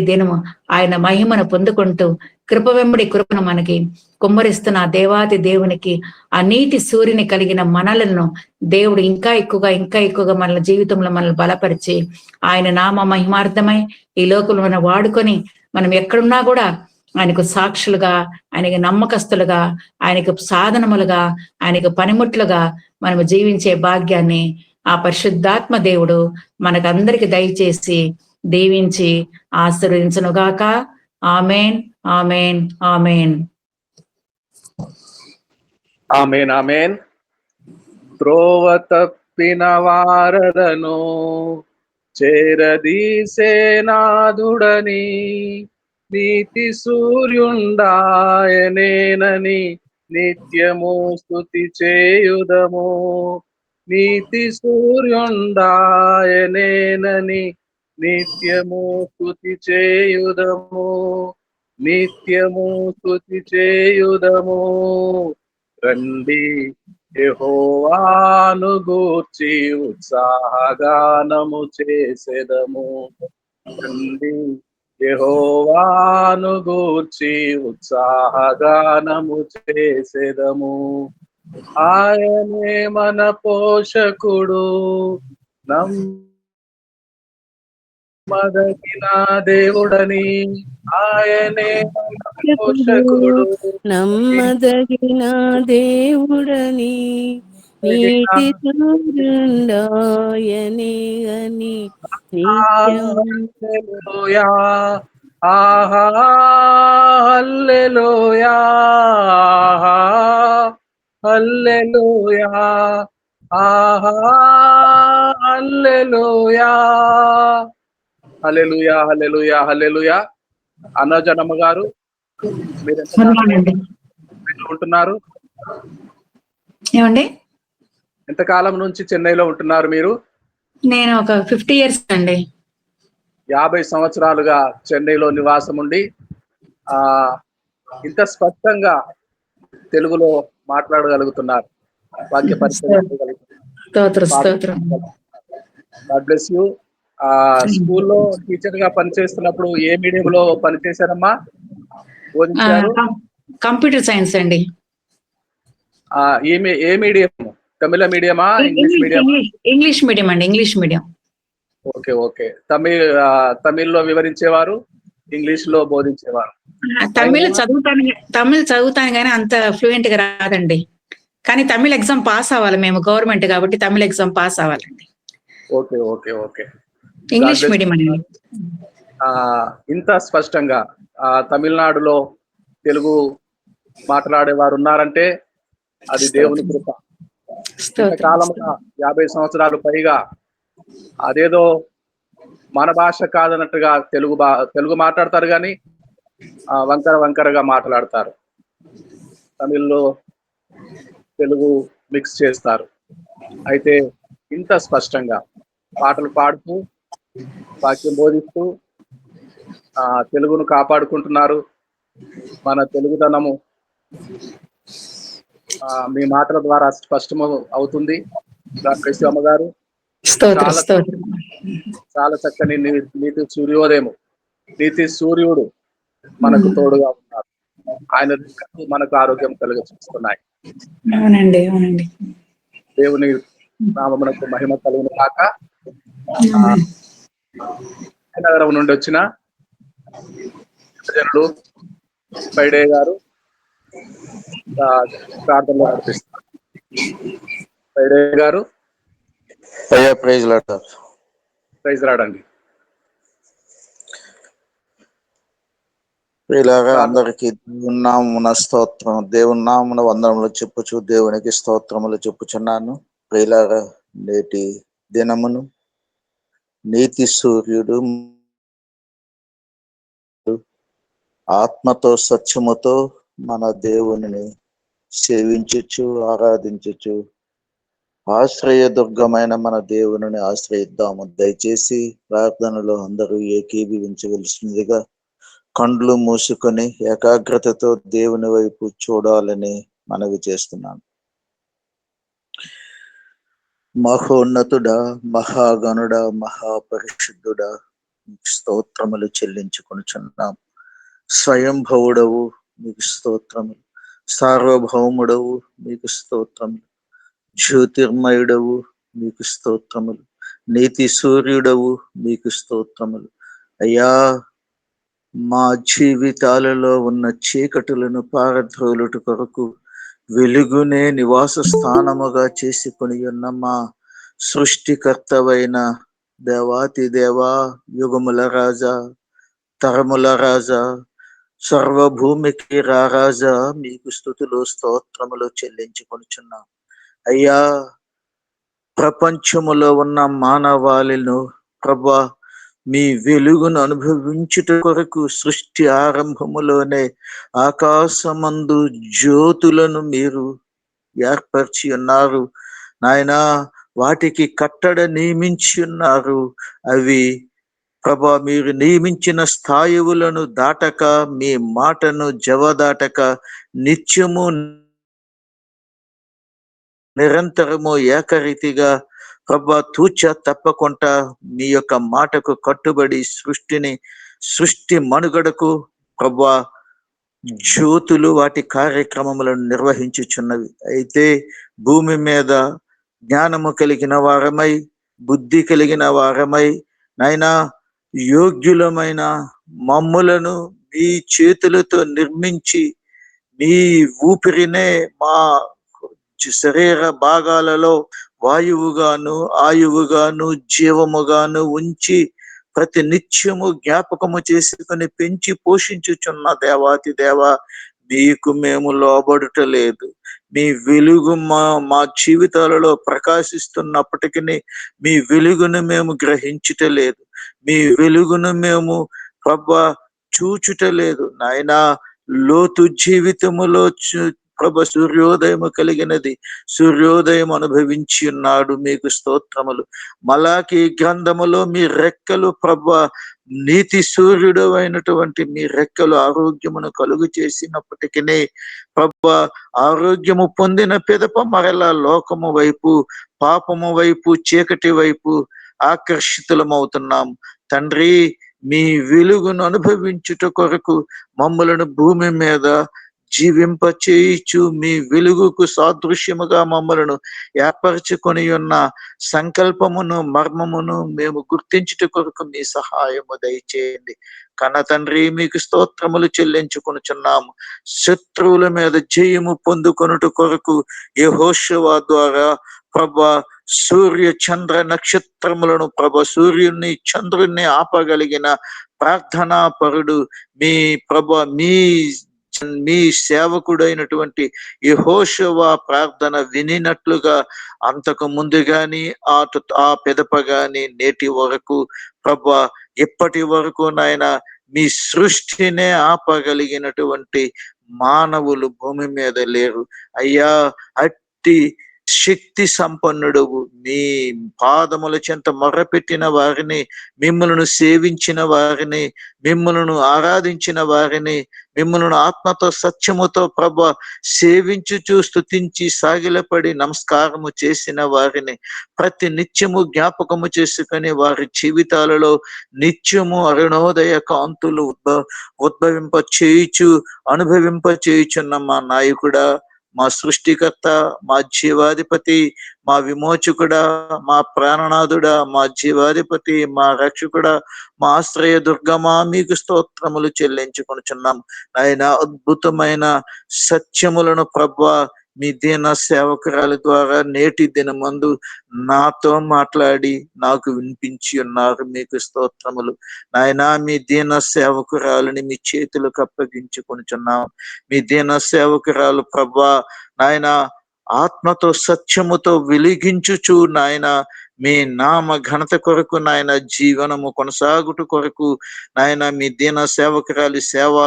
దినము ఆయన మహిమను పొందుకుంటూ కృప వెంబడి కృపను మనకి కుమ్మరిస్తున్న దేవాది దేవునికి ఆ నీతి సూర్యుని కలిగిన మనలను దేవుడు ఇంకా ఎక్కువగా మన జీవితంలో మనల్ని బలపరిచి ఆయన నామ మహిమార్థమై ఈ లోకంలో మనం వాడుకొని మనం ఎక్కడున్నా కూడా ఆయనకు సాక్షులుగా, ఆయనకి నమ్మకస్తులుగా, ఆయనకు సాధనములుగా, ఆయనకు పనిముట్లుగా మనం జీవించే భాగ్యాన్ని ఆ పరిశుద్ధాత్మ దేవుడు మనకందరికి దయచేసి దీవించి ఆశీర్వదించునుగాక. Amen, amen, amen. Amen, amen. త్రోవ తప్పిన వారలను చేరదీసేనాదుడని, నీతి సూర్యుండాయనేనని నిత్యము స్తుతి చేయుదము. నీతి సూర్యుండాయనేనని నిత్యము స్తుతి చేయుదము. నిత్యము స్తుతి చేయుదము. రండి యెహోవాను గూర్చి ఉత్సాహగానము చేసెదము. రండి యెహోవాను గూర్చి ఉత్సాహగానము చేసెదము. ఆయనే మన పోషకుడు, నమ్మదగిన దేవుడని. ఆయనే మన పోషకుడు, నమ్మదగిన దేవుడని, నీతి సూర్యుండాయనే అని నిత్యం. హల్లెలూయా, ఆహా హల్లెలూయా, హల్లెలూయా, ఆహా హల్లెలూయా, హల్లెలూయా, హల్లెలూయా, హల్లెలూయా. అన్నజనమ్మ గారు, మీరు ఎంతకాలం ఉంటున్నారు? ఏమండి? ఎంతకాలం నుంచి చెన్నైలో ఉంటున్నారు మీరు? నేను ఒక 50 years అండి. 50 సంవత్సరాలుగా చెన్నైలో నివాసం ఉండి ఇంత స్పష్టంగా తెలుగులో మాట్లాడగలుగుతున్నారు. వాక్య పరిచయం. God bless you. స్కూల్లో టీచర్ గా పనిచేస్తున్నప్పుడు ఏ మీడియంలో పనిచేశారమ్మా? బోధించారు? కంప్యూటర్ సైన్స్ అండి. ఏ మీడియం? తమిళ మీడియమా, ఇంగ్లీష్ మీడియం? ఇంగ్లీష్ మీడియం అండి, ఇంగ్లీష్ మీడియం. Okay, okay. తమిళ్లో వివరించేవారు, ఇంగ్లీష్ లో బోధించేవారు. తమిళ్ చదువుతాను కానీ అంత ఫ్లూయెంట్ గా రాదండి. కానీ తమిళ్ ఎగ్జామ్ పాస్ అవ్వాలి, మేము గవర్నమెంట్ కాబట్టి తమిళ్ ఎగ్జామ్ పాస్ అవ్వాలండి. Okay, okay, okay. English medium అండి. ఇంత స్పష్టంగా తమిళనాడులో తెలుగు మాట్లాడే వారు ఉన్నారంటే అది దేవుని కృప. ఇంతకాలంగా 50 సంవత్సరాలు పైగా అదేదో మన భాష కాదన్నట్టుగా తెలుగు మాట్లాడతారు కానీ వంకరగా మాట్లాడతారు. తమిళ్లో తెలుగు మిక్స్ చేస్తారు. అయితే ఇంత స్పష్టంగా పాటలు పాడుతూ, వాక్యం బోధిస్తూ తెలుగును కాపాడుకుంటున్నారు. మన తెలుగుదనము మీ మాటల ద్వారా స్పష్టము అవుతుంది. అమ్మ గారు, చాలా చక్కని నీతి సూర్యోదయం, నీతి సూర్యుడు మనకు తోడుగా ఉన్నారు. ఆయన మనకు ఆరోగ్యం కలిగిస్తున్నాయి. అవునండి, అవునండి. దేవుని నామమునకు మహిమ కలుగును కాక. నగరం నుండి వచ్చిన జనులు ఫ్రైడే గారు ప్రార్థనలో నడిపిస్తారు. ఫ్రైడే గారు, ప్రైజ్ రాడండి. ఇలాగా అందరికి దేవుని నామమున స్తోత్రం, దేవుని నామమున వందనములు చెప్పుచు దేవునికి స్తోత్రములు చెప్పుచున్నాను. ఇలాగా నేటి దినమును నీతి సూర్యుడు ఆత్మతో సత్యముతో మన దేవుని సేవించుచు ఆరాధించుచు ఆశ్రయదుర్గమైన మన దేవుని ఆశ్రయిద్దాము. దయచేసి ప్రార్థనలో అందరూ ఏకీభవించవలసిందిగా కండ్లు మూసుకొని ఏకాగ్రతతో దేవుని వైపు చూడాలని మనవి చేస్తున్నాను. మహోన్నతుడా, మహాగణుడా, మహాపరిశుద్ధుడా, స్తోత్రములు చెల్లించుకొనుచున్నాం. స్వయంభవుడవు మీకు స్తోత్రములు, సార్వభౌముడవు మీకు స్తోత్రములు, జ్యోతిర్మయుడవు మీకు స్తోత్రములు, నీతి సూర్యుడవు మీకు స్తోత్రములు. అయ్యా, మా జీవితాలలో ఉన్న చీకటులను పారద్రోలుట కొరకు వెలుగునే నివాస స్థానముగా చేసుకొని ఉన్న మా సృష్టికర్తవైన దేవాతి దేవా, యుగముల రాజా, తరముల రాజా, సర్వభూమికి రారాజా, మీకు స్తుతులు స్తోత్రములు చెల్లించుకొనుచున్నాం. అయ్యా, ప్రపంచములో ఉన్న మానవాళిను ప్రభా మీ వెలుగును అనుభవించుట కొరకు సృష్టి ఆరంభములోనే ఆకాశమందు జ్యోతులను మీరు ఏర్పరిచి ఉన్నారు నాయనా. వాటికి కట్టడ నియమించి ఉన్నారు. అవి ప్రభా మీరు నియమించిన స్థాయివులను దాటక, మీ మాటను జవదాటక నిత్యము నిరంతరము ఏకరీతిగా ప్రభా తూచ తప్పకుండా మీ యొక్క మాటకు కట్టుబడి సృష్టి మనుగడకు ప్రభా జ్యోతులు వాటి కార్యక్రమములను నిర్వహించుచున్నవి. అయితే భూమి మీద జ్ఞానము కలిగిన వారమై, బుద్ధి కలిగిన వారమై నాయనా, యోగ్యులమైన మమ్ములను మీ చేతులతో నిర్మించి మీ ఊపిరినే మా శరీర భాగాలలో వాయువుగాను, ఆయువుగాను, జీవముగాను ఉంచి ప్రతి నిత్యము జ్ఞాపకము చేసుకుని పెంచి పోషించుచున్న దేవాతి దేవ, మీకు మేము లోబడుట లేదు. మీ వెలుగు మా జీవితాలలో ప్రకాశిస్తున్నప్పటికీ మీ వెలుగును మేము గ్రహించుట లేదు. మీ వెలుగును మేము ప్రభా చూచుట లేదు నాయనా. లోతు జీవితములో ప్రభ సూర్యోదయము కలిగినది, సూర్యోదయం అనుభవించి ఉన్నాడు. మీకు స్తోత్రములు. మలాకి గ్రంథములో మీ రెక్కలు ప్రభ నీతి సూర్యుడు అయినటువంటి మీ రెక్కలు ఆరోగ్యమును కలుగు చేసినప్పటికీ ప్రభ ఆరోగ్యము పొందిన పిదప మరలా లోకము వైపు, పాపము వైపు, చీకటి వైపు ఆకర్షితులమవుతున్నాం. తండ్రి, మీ వెలుగును అనుభవించుట కొరకు మమ్మలను భూమి మీద జీవింప చేయిచు మీ వెలుగుకు సాదృశ్యముగా మమ్మలను ఏర్పరచుకొని ఉన్న సంకల్పమును, మర్మమును మేము గుర్తించుట కొరకు మీ సహాయము దయచేయండి. కన్న తండ్రి, మీకు స్తోత్రములు చెల్లించుకొనుచున్నాము. శత్రువుల మీద జయము పొందుకొనుట కొరకు యెహోషువ ద్వారా ప్రభా సూర్య చంద్ర నక్షత్రములను సూర్యుని చంద్రుణ్ణి ఆపగలిగిన ప్రార్థనా పరుడు మీ మీ సేవకుడైనటువంటి యెహోషువ ప్రార్థన వినినట్లుగా అంతకు ముందు గాని ఆ పెదప గాని నేటి వరకు ప్రభా ఇప్పటి వరకు నాయన మీ సృష్టినే ఆపగలిగినటువంటి మానవులు భూమి మీద లేరు అయ్యా. అట్టి శక్తి సంపన్నుడవు, మీ పాదముల చెంత మొర్రపెట్టిన వారిని, మిమ్మలను సేవించిన వారిని, మిమ్మలను ఆరాధించిన వారిని, మిమ్మలను ఆత్మతో సత్యముతో ప్రభ సేవించుచు స్తుతించి సాగిలపడి నమస్కారము చేసిన వారిని ప్రతి నిత్యము జ్ఞాపకము చేసుకొని వారి జీవితాలలో నిత్యము అరుణోదయ కాంతులు ఉద్భవింప చేయుచు అనుభవింప చేయుచున్న మా నాయకుడా, మా సృష్టికర్త, మా జీవాధిపతి, మా విమోచకుడా, మా ప్రాణనాథుడా, మా జీవాధిపతి, మా రక్షకుడా, మా ఆశ్రయ దుర్గమా, మీకు స్తోత్రములు చెల్లించుకొనుచున్నాం. ఆయన అద్భుతమైన సత్యములను ప్రభా మీ దీన సేవకురాలి ద్వారా నేటి దినమందు నాతో మాట్లాడి నాకు వినిపించి ఉన్నారు. మీకు స్తోత్రములు నాయనా. మీ దీన సేవకురాలని మీ చేతులకు అప్పగించుకొనుచున్నాం. మీ దీన సేవకురాలు ప్రభా నాయన ఆత్మతో సత్యముతో వెలిగించుచు నాయన మీ నామ ఘనత కొరకు నాయన జీవనము కొనసాగుట కొరకు నాయన మీ దీన సేవకురాలి సేవా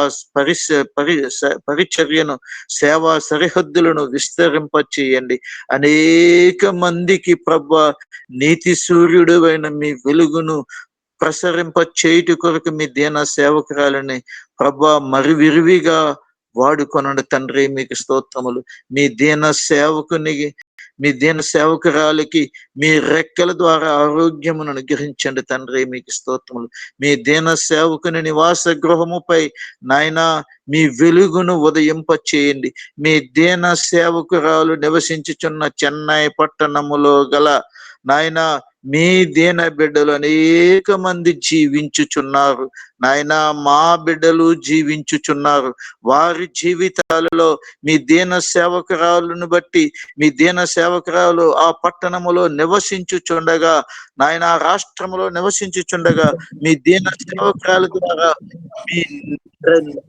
పరిచర్యను, సేవా సరిహద్దులను విస్తరింప చేయండి. అనేక మందికి ప్రభా నీతి సూర్యుడు అయిన మీ వెలుగును ప్రసరింప చేయుట కొరకు మీ దీన సేవకురాలని ప్రభా మరి విరివిగా వాడుకొనండి తండ్రి. మీకు స్తోత్రములు. మీ దీన సేవకురాలికి మీ రెక్కల ద్వారా ఆరోగ్యమును అనుగ్రహించండి తండ్రి. మీకు స్తోత్రములు. మీ దీన సేవకుని నివాస గృహముపై నాయన మీ వెలుగును ఉదయింప చేయండి. మీ దీన సేవకురాలు నివసించుచున్న చెన్నై పట్టణములో గల నాయన మీ దీన బిడ్డలు అనేక మంది జీవించుచున్నారు. నాయన మా బిడ్డలు జీవించుచున్నారు. వారి జీవితాలలో మీ దీన సేవకురాలను బట్టి, మీ దీన సేవకురాలు ఆ పట్టణములో నివసించుచుండగా, నాయన రాష్ట్రములో నివసించుచుండగా, మీ దీన సేవకురాల ద్వారా మీ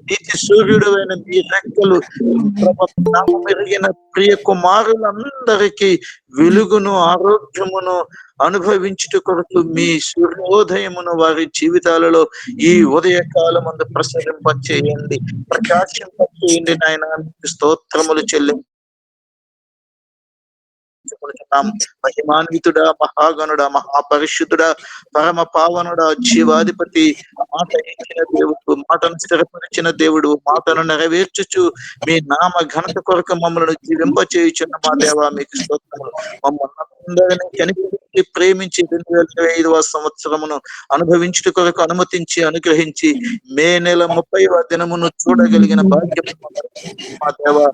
నీతి సూర్యుడు అయిన మీ రెక్కలు నామం ఎరిగిన ప్రియ కుమారులందరికీ వెలుగును, ఆరోగ్యమును అనుభవించుట కొరకు మీ సూర్యోదయమును వారి జీవితాలలో ఈ ఉదయకాలమందు ప్రసరింపచేయండి, ప్రకాశింపచేయండి. నాయన మీకు స్తోత్రములు చెల్లించుకుంటున్నాం. మహిమాన్వితుడా, మహాగణుడా, మహాపరిశుద్ధుడా, పరమ పావనుడా, జీవాధిపతి, మాట ఇచ్చిన దేవుడు, మాటను స్థిరపరిచిన దేవుడు, మాటను నెరవేర్చుచు మీ నామ ఘనత కొరకు మమ్మల్ని జీవింపచేయుచున్న మా దేవా మీకు స్తోత్రములు. మమ్మల్ని అందరినీ కనిపించి ప్రేమించి 2025వ సంవత్సరమును అనుభవించుట కొరకు అనుమతించి అనుగ్రహించి మే నెల 30వ దినమును చూడగలిగిన భాగ్యం మా దేవా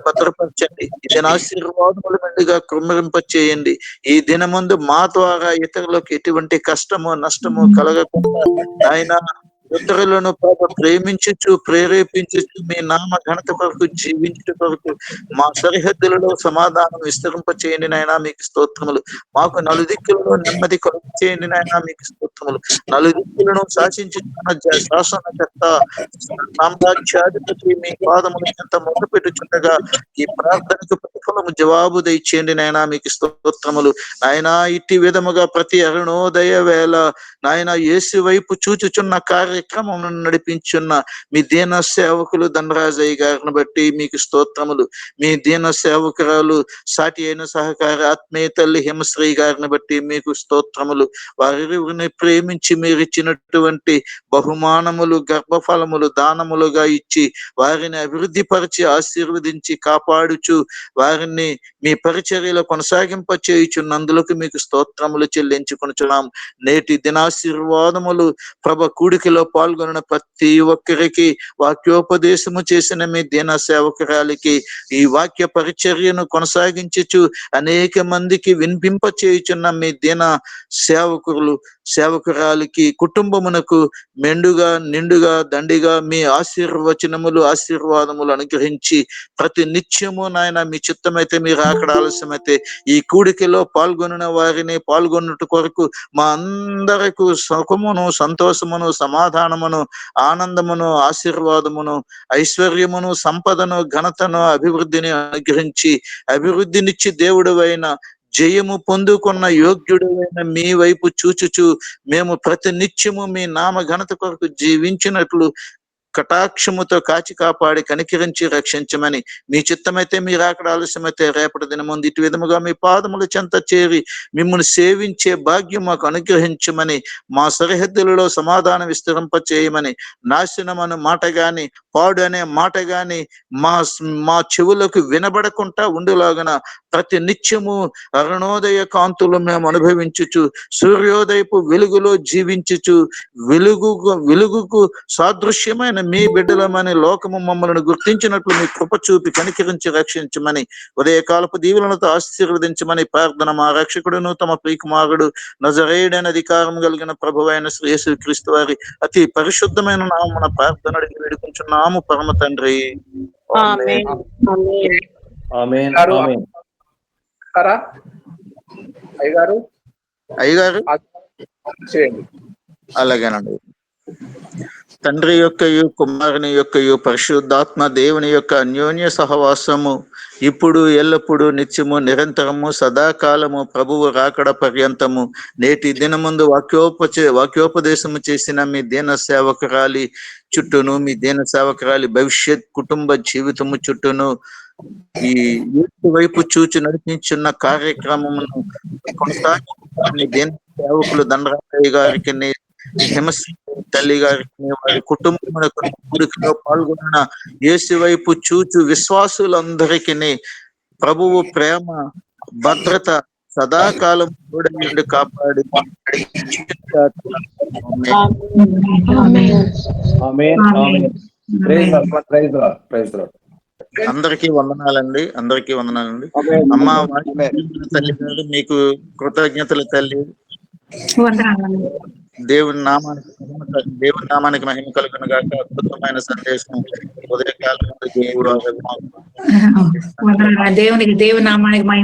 భద్రపరచండి. ఈ ఆశీర్వాదములు మెండుగా కృమ్మరింప చేయండి. ఈ దినమందు మా ద్వారా ఇతరులకు ఎటువంటి కష్టము నష్టము కలగకుండా ఆయన ఇతరులను ప్రేమించుచు ప్రేరేపించుచు మీ నామ ఘనత కొరకు జీవించుట కొరకు మా సరిహద్దులలో సమాధానం విస్తరింప చేయండి నాయన మీకు స్తోత్రములు. మాకు నలుదిక్కులలో నెమ్మది కొరకు చేయండి నాయన మీకు స్తోత్రములు. నలుదిక్కులను శాసించుతున్న శాసనకర్త సామ్రాజ్యాధిపతి మీ పాదముల చెంత మొదలుపెట్టుచుండగా ఈ ప్రార్థనకు ప్రతిఫలము జవాబు దయచేయండి నాయన మీకు స్తోత్రములు. నాయన ఇట్టి విధముగా ప్రతి అరుణోదయ వేళ నాయన యేసు వైపు చూచుచున్న కార్యక్రమం నడిపించున్న మీ దీన సేవకులు ధనరాజయ్య గారిని బట్టి మీకు స్తోత్రములు. మీ దీన సేవకురాలు సాటి అయిన సహకార ఆత్మీయ తల్లి హిమశ్రీ గారిని బట్టి మీకు స్తోత్రములు. వారిని ప్రేమించి మీరు ఇచ్చినటువంటి బహుమానములు గర్భఫలములు దానములుగా ఇచ్చి వారిని అభివృద్ధి పరిచి ఆశీర్వదించి కాపాడుచు వారిని మీ పరిచర్యలో కొనసాగింప చేయుచున్నందులకు మీకు స్తోత్రములు చెల్లించుకొనుచున్నాం. నేటి దినాశీర్వాదములు ప్రభ కూడికలో పాల్గొన్న ప్రతి ఒక్కరికి వాక్యోపదేశము చేసిన మీ దీన సేవకురాలికి ఈ వాక్య పరిచర్యను కొనసాగించుచు అనేక మందికి వినిపింప చేయుచున్న మీ దీన సేవకురాలికి కుటుంబమునకు మెండుగా నిండుగా దండిగా మీ ఆశీర్వాదములు అనుగ్రహించి ప్రతి నిత్యము నాయన మీ చిత్తమైతే మీరు అక్కడ ఆలస్యమైతే ఈ కూడికలో పాల్గొనిన వారిని పాల్గొన్నట కొరకు మా అందరకు సుఖమును సంతోషమును సమాధానమును ఆనందమును ఆశీర్వాదమును ఐశ్వర్యమును సంపదను ఘనతను అభివృద్ధిని అనుగ్రహించి అభివృద్ధినిచ్చి దేవుడు అయిన జయము పొందుకున్న యోగ్యుడైన మీ వైపు చూచుచు మేము ప్రతి నిత్యము మీ నామ ఘనత కొరకు జీవించినట్లు కటాక్షముతో కాచి కాపాడి కనికరించి రక్షించమని మీ చిత్తమైతే మీరు అక్కడ ఆలస్యమైతే రేపటి దినముందు ఇటు విధముగా మీ పాదముల చెంత చేరి మిమ్మల్ని సేవించే భాగ్యం మాకు అనుగ్రహించమని మా సరిహద్దులలో సమాధానం విస్తరింప చేయమని నాశనం అనే మాట గాని పాడు అనే మాట గాని మా చెవులకు వినబడకుండా ఉండేలాగన ప్రతి నిత్యము అరుణోదయ కాంతులు మేము అనుభవించుచు సూర్యోదయపు వెలుగులో జీవించుచు వెలుగుకు సాదృశ్యమైన మీ బిడ్డలమని లోకము మమ్మల్ని గుర్తించినట్లు మీ కృప చూపి కనికరించి రక్షించమని ఉదయకాలపు దీవులతో ఆశీర్వదించమని ప్రార్థన మా రక్షకుడును తమ ప్రియకుమారుడు నజరేయుడైన అధికారం కలిగిన ప్రభువైన శ్రీ యేసుక్రీస్తు వారి అతి పరిశుద్ధమైన నామమున ప్రార్థన అడిగి వేడుకుంటున్నాము పరమ తండ్రి. అయ్యగారు అలాగేనండి. తండ్రి యొక్కయు కుమారుని యొక్కయు పరిశుద్ధాత్మ దేవుని యొక్క అన్యోన్య సహవాసము ఇప్పుడు ఎల్లప్పుడూ నిత్యము నిరంతరము సదాకాలము ప్రభువు రాకడ పర్యంతము నేటి దినముందు వాక్యోపదేశము చేసిన మీ దీన సేవకురాలి చుట్టూను మీ దీన సేవకురాలి భవిష్యత్ కుటుంబ జీవితము చుట్టూను ఈ వైపు చూచి నడిపించున్న కార్యక్రమమును కొనసాగి దీన సేవకులు దండరామయ్య గారికి హిమశ్రీ తల్లి గారికి వారి కుటుంబములో పాల్గొన్న యేసు వైపు చూచు విశ్వాసులందరికీ ప్రభువు ప్రేమ భద్రత సదాకాలం నుండి కాపాడి అందరికీ వందనాలండి. అమ్మ తల్లి గారు మీకు కృతజ్ఞతలు తల్లి. వందనాలు. దేవుని నామానికి మహిమ కలుగును గాక. అద్భుతమైన సందేశం ఉదయకాలం దేవుడు వందనాలు. దేవుని నామానికి మహిమ